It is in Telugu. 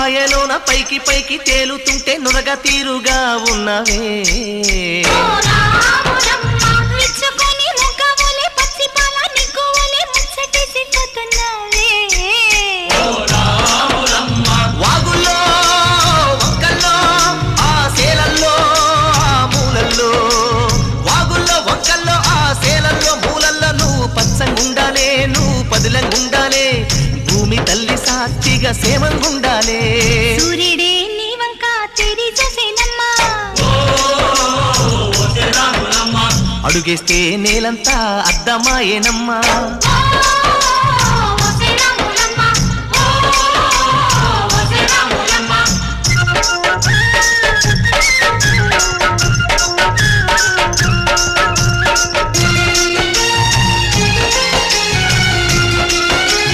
పాయలోన పైకి పైకి తేలుతుంటే నురగ తీరుగా ఉన్నవే వాగుల్లో వంకల్లో ఆ సేలల్లో ఆ మూలల్లో వాగుల్లో వంకల్లో ఆ సేలల్లో మూలల్లో నువ్వు పచ్చంగుండాలే నువ్వు పదులంగుండాలే భూమి తల్లి సాక్షిగా సేమంగుండాలే సూర్యుడే నీ వంక తిరిగి చూసేనమ్మా అడుగేస్తే నేలంతా అద్దమాయేనమ్మా